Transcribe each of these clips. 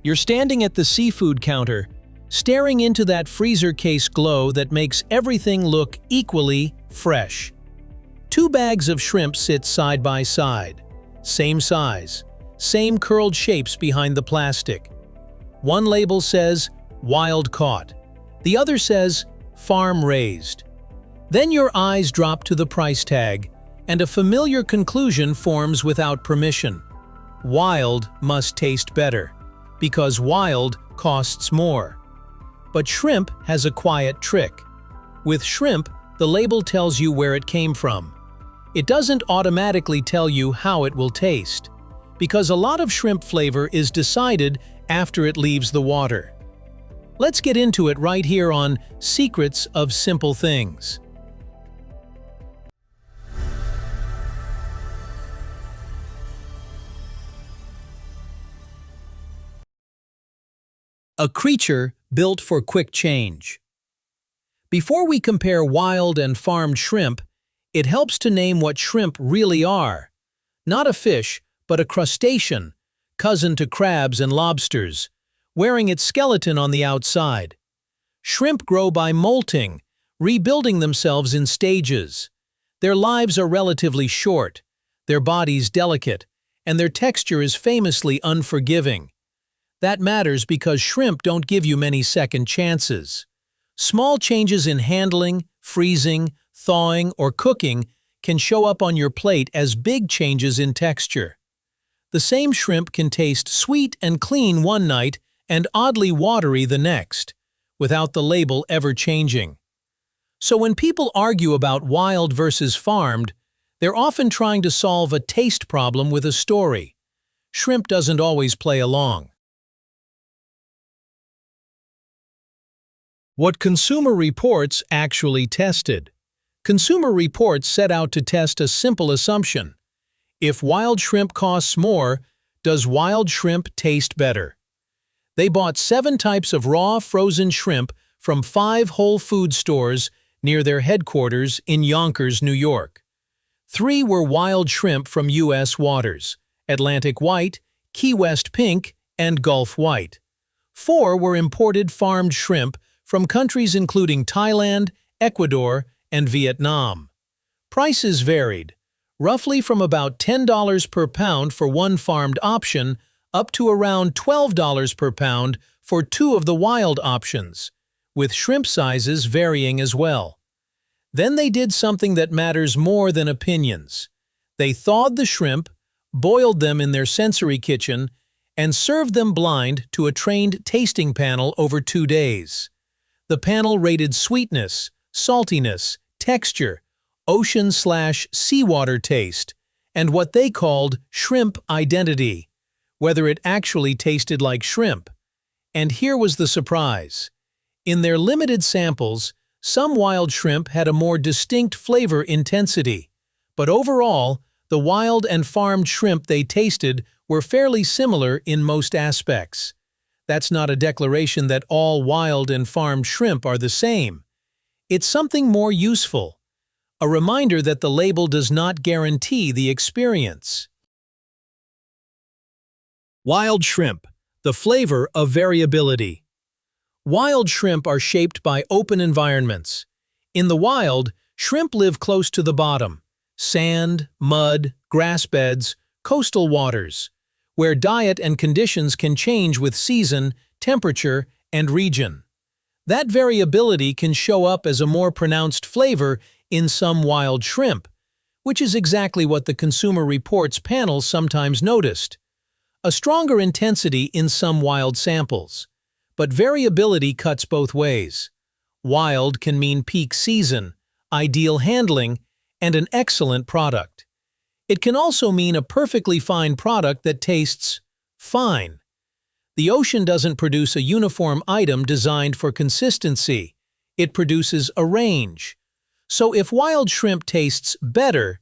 You're standing at the seafood counter, staring into that freezer case glow that makes everything look equally fresh. Two bags of shrimp sit side by side, same size, same curled shapes behind the plastic. One label says, "Wild caught." The other says, "Farm raised." Then your eyes drop to the price tag, and a familiar conclusion forms without permission. Wild must taste better, because wild costs more. But shrimp has a quiet trick. With shrimp, the label tells you where it came from. It doesn't automatically tell you how it will taste, because a lot of shrimp flavor is decided after it leaves the water. Let's get into it right here on Secrets of Simple Things. A creature built for quick change. Before we compare wild and farmed shrimp, it helps to name what shrimp really are. Not a fish, but a crustacean, cousin to crabs and lobsters, wearing its skeleton on the outside. Shrimp grow by molting, rebuilding themselves in stages. Their lives are relatively short, their bodies delicate, and their texture is famously unforgiving. That matters because shrimp don't give you many second chances. Small changes in handling, freezing, thawing, or cooking can show up on your plate as big changes in texture. The same shrimp can taste sweet and clean one night and oddly watery the next, without the label ever changing. So when people argue about wild versus farmed, they're often trying to solve a taste problem with a story. Shrimp doesn't always play along. What Consumer Reports actually tested. Consumer Reports set out to test a simple assumption. If wild shrimp costs more, does wild shrimp taste better? They bought 7 types of raw frozen shrimp from 5 Whole Foods stores near their headquarters in Yonkers, New York. 3 were wild shrimp from U.S. waters: Atlantic white, Key West pink, and Gulf white. 4 were imported farmed shrimp from countries including Thailand, Ecuador, and Vietnam. Prices varied, roughly from about $10 per pound for one farmed option up to around $12 per pound for 2 of the wild options, with shrimp sizes varying as well. Then they did something that matters more than opinions. They thawed the shrimp, boiled them in their sensory kitchen, and served them blind to a trained tasting panel over 2 days. The panel rated sweetness, saltiness, texture, ocean/seawater taste, and what they called shrimp identity, whether it actually tasted like shrimp. And here was the surprise. In their limited samples, some wild shrimp had a more distinct flavor intensity, but overall, the wild and farmed shrimp they tasted were fairly similar in most aspects. That's not a declaration that all wild and farmed shrimp are the same. It's something more useful, a reminder that the label does not guarantee the experience. Wild shrimp, the flavor of variability. Wild shrimp are shaped by open environments. In the wild, shrimp live close to the bottom: sand, mud, grass beds, coastal waters, where diet and conditions can change with season, temperature, and region. That variability can show up as a more pronounced flavor in some wild shrimp, which is exactly what the Consumer Reports panel sometimes noticed. A stronger intensity in some wild samples. But variability cuts both ways. Wild can mean peak season, ideal handling, and an excellent product. It can also mean a perfectly fine product that tastes fine. The ocean doesn't produce a uniform item designed for consistency. It produces a range. So if wild shrimp tastes better,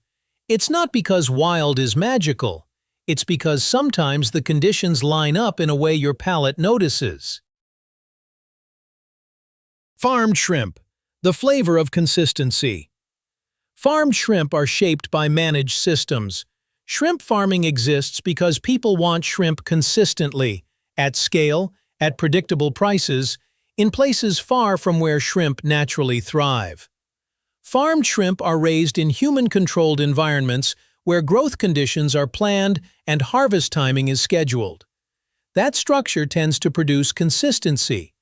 it's not because wild is magical. It's because sometimes the conditions line up in a way your palate notices. Farmed shrimp, the flavor of consistency. Farmed shrimp are shaped by managed systems. Shrimp farming exists because people want shrimp consistently, at scale, at predictable prices, in places far from where shrimp naturally thrive. Farmed shrimp are raised in human-controlled environments where growth conditions are planned and harvest timing is scheduled. That structure tends to produce consistency,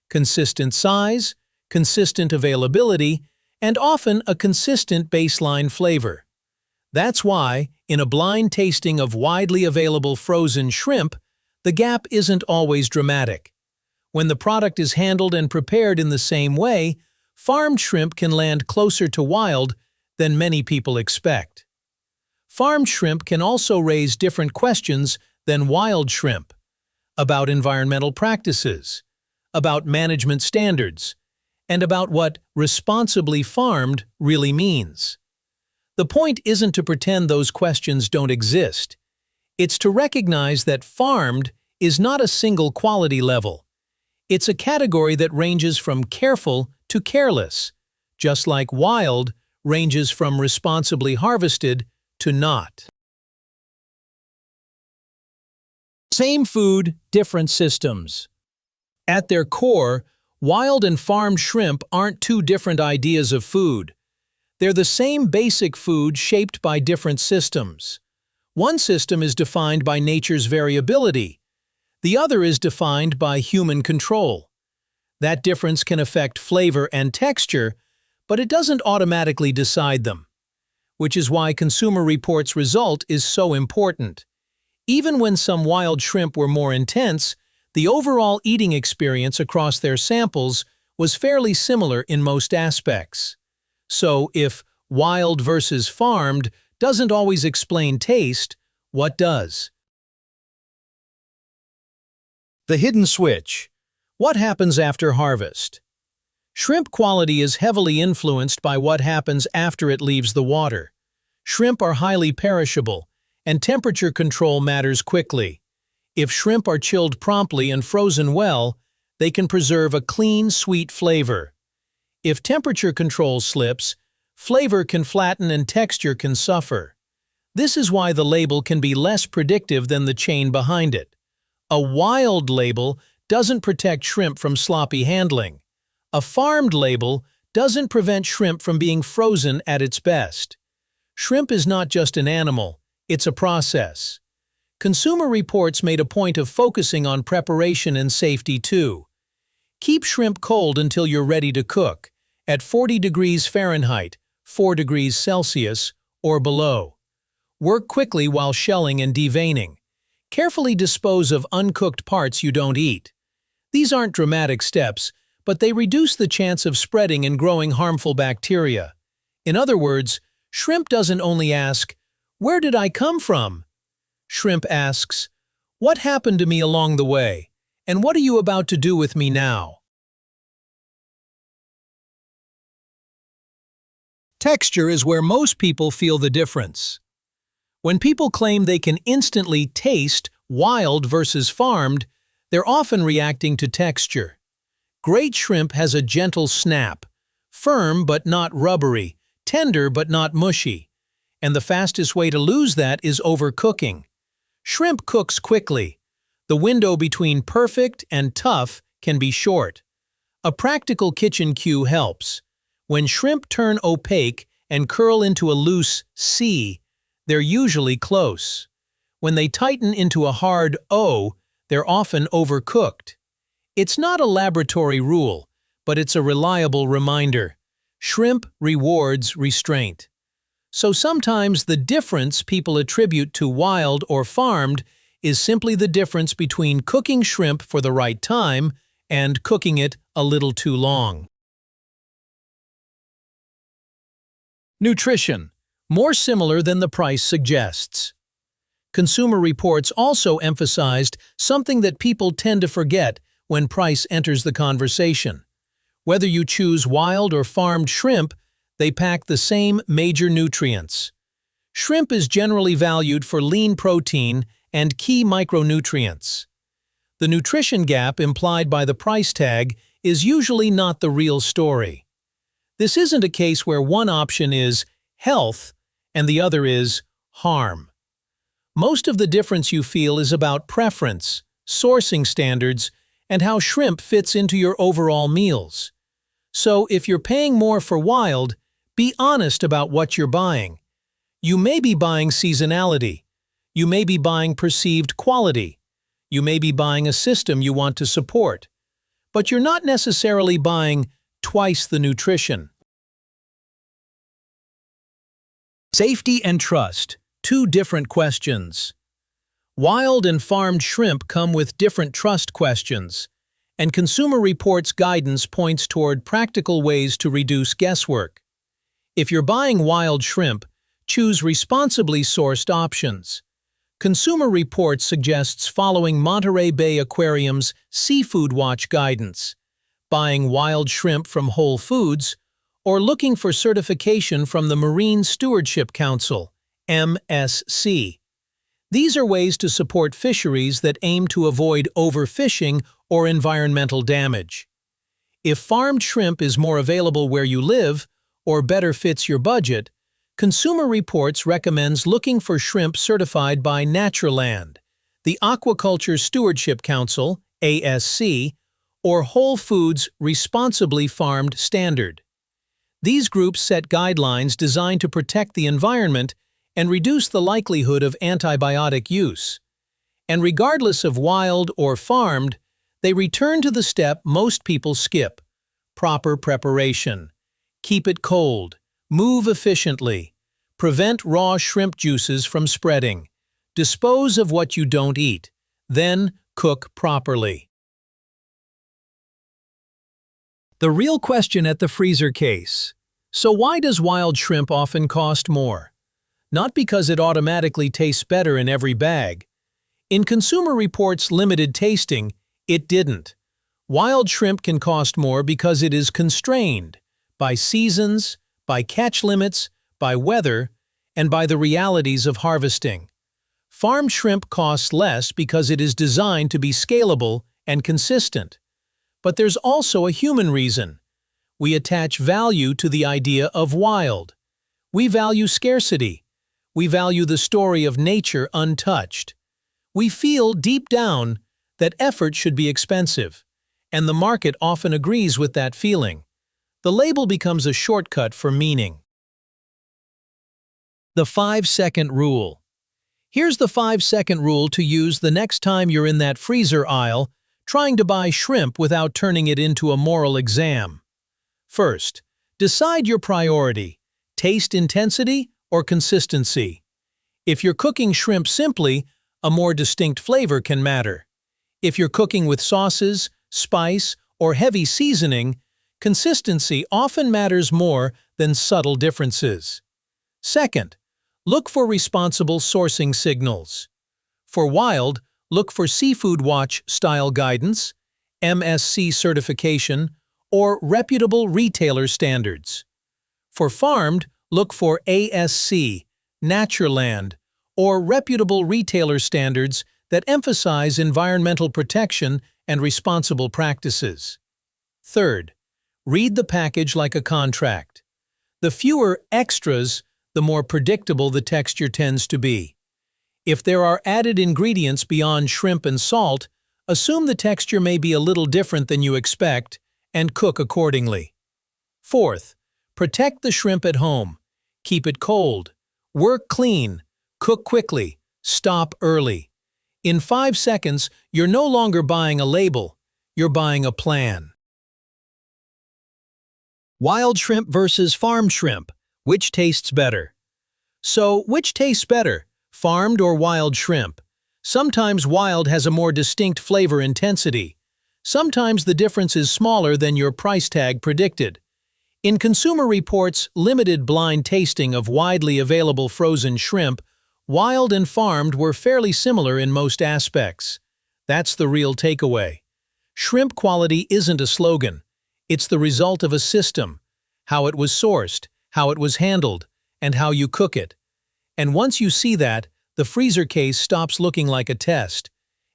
consistent size, consistent availability, and often a consistent baseline flavor. That's why, in a blind tasting of widely available frozen shrimp, the gap isn't always dramatic. When the product is handled and prepared in the same way, farmed shrimp can land closer to wild than many people expect. Farmed shrimp can also raise different questions than wild shrimp, about environmental practices, about management standards, and about what responsibly farmed really means. The point isn't to pretend those questions don't exist. It's to recognize that farmed is not a single quality level. It's a category that ranges from careful to careless, just like wild ranges from responsibly harvested to not. Same food, different systems. At their core, wild and farmed shrimp aren't two different ideas of food. They're the same basic food shaped by different systems. One system is defined by nature's variability. The other is defined by human control. That difference can affect flavor and texture, but it doesn't automatically decide them, which is why Consumer Reports' result is so important. Even when some wild shrimp were more intense, the overall eating experience across their samples was fairly similar in most aspects. So, if wild versus farmed doesn't always explain taste, what does? The hidden switch. What happens after harvest? Shrimp quality is heavily influenced by what happens after it leaves the water. Shrimp are highly perishable, and temperature control matters quickly. If shrimp are chilled promptly and frozen well, they can preserve a clean, sweet flavor. If temperature control slips, flavor can flatten and texture can suffer. This is why the label can be less predictive than the chain behind it. A wild label doesn't protect shrimp from sloppy handling. A farmed label doesn't prevent shrimp from being frozen at its best. Shrimp is not just an animal, it's a process. Consumer Reports made a point of focusing on preparation and safety too. Keep shrimp cold until you're ready to cook, at 40 degrees Fahrenheit, 4 degrees Celsius, or below. Work quickly while shelling and deveining. Carefully dispose of uncooked parts you don't eat. These aren't dramatic steps, but they reduce the chance of spreading and growing harmful bacteria. In other words, shrimp doesn't only ask, "Where did I come from?" Shrimp asks, "What happened to me along the way? And what are you about to do with me now?" Texture is where most people feel the difference. When people claim they can instantly taste wild versus farmed, they're often reacting to texture. Great shrimp has a gentle snap, firm but not rubbery, tender but not mushy. And the fastest way to lose that is overcooking. Shrimp cooks quickly. The window between perfect and tough can be short. A practical kitchen cue helps. When shrimp turn opaque and curl into a loose C, they're usually close. When they tighten into a hard O, they're often overcooked. It's not a laboratory rule, but it's a reliable reminder. Shrimp rewards restraint. So sometimes the difference people attribute to wild or farmed is simply the difference between cooking shrimp for the right time and cooking it a little too long. Nutrition. More similar than the price suggests. Consumer Reports also emphasized something that people tend to forget when price enters the conversation. Whether you choose wild or farmed shrimp, they pack the same major nutrients. Shrimp is generally valued for lean protein and key micronutrients. The nutrition gap implied by the price tag is usually not the real story. This isn't a case where one option is health and the other is harm. Most of the difference you feel is about preference, sourcing standards, and how shrimp fits into your overall meals. So if you're paying more for wild, be honest about what you're buying. You may be buying seasonality. You may be buying perceived quality. You may be buying a system you want to support. But you're not necessarily buying twice the nutrition. Safety and trust, two different questions. Wild and farmed shrimp come with different trust questions, and Consumer Reports guidance points toward practical ways to reduce guesswork. If you're buying wild shrimp, choose responsibly sourced options. Consumer Reports suggests following Monterey Bay Aquarium's Seafood Watch guidance, buying wild shrimp from Whole Foods, or looking for certification from the Marine Stewardship Council, MSC. These are ways to support fisheries that aim to avoid overfishing or environmental damage. If farmed shrimp is more available where you live or better fits your budget, Consumer Reports recommends looking for shrimp certified by Naturland, the Aquaculture Stewardship Council, ASC, or Whole Foods Responsibly Farmed Standard. These groups set guidelines designed to protect the environment and reduce the likelihood of antibiotic use. And regardless of wild or farmed, they return to the step most people skip: proper preparation. Keep it cold. Move efficiently. Prevent raw shrimp juices from spreading. Dispose of what you don't eat. Then cook properly. The real question at the freezer case. So why does wild shrimp often cost more? Not because it automatically tastes better in every bag. In Consumer Reports' limited tasting, it didn't. Wild shrimp can cost more because it is constrained by seasons, by catch limits, by weather, and by the realities of harvesting. Farmed shrimp costs less because it is designed to be scalable and consistent. But there's also a human reason. We attach value to the idea of wild. We value scarcity. We value the story of nature untouched. We feel deep down that effort should be expensive, and the market often agrees with that feeling. The label becomes a shortcut for meaning. The 5-second rule. Here's the 5-second rule to use the next time you're in that freezer aisle trying to buy shrimp without turning it into a moral exam. First, decide your priority: taste intensity or consistency. If you're cooking shrimp simply, a more distinct flavor can matter. If you're cooking with sauces, spice, or heavy seasoning, consistency often matters more than subtle differences. Second, look for responsible sourcing signals. For wild, look for Seafood Watch style guidance, MSC certification, or reputable retailer standards. For farmed, look for ASC, Naturland, or reputable retailer standards that emphasize environmental protection and responsible practices. Third, read the package like a contract. The fewer extras, the more predictable the texture tends to be. If there are added ingredients beyond shrimp and salt, assume the texture may be a little different than you expect and cook accordingly. Fourth, protect the shrimp at home. Keep it cold. Work clean. Cook quickly. Stop early. In 5 seconds, you're no longer buying a label. You're buying a plan. Wild shrimp versus farmed shrimp. Which tastes better? So, which tastes better, farmed or wild shrimp? Sometimes wild has a more distinct flavor intensity. Sometimes the difference is smaller than your price tag predicted. In Consumer Reports' limited blind tasting of widely available frozen shrimp, wild and farmed were fairly similar in most aspects. That's the real takeaway. Shrimp quality isn't a slogan. It's the result of a system: how it was sourced, how it was handled, and how you cook it. And once you see that, the freezer case stops looking like a test.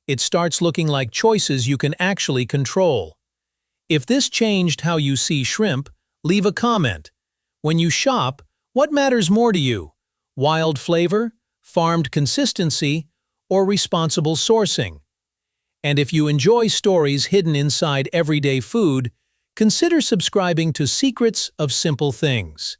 It starts looking like choices you can actually control. If this changed how you see shrimp, leave a comment. When you shop, what matters more to you? Wild flavor, farmed consistency, or responsible sourcing? And if you enjoy stories hidden inside everyday food, consider subscribing to Secrets of Simple Things.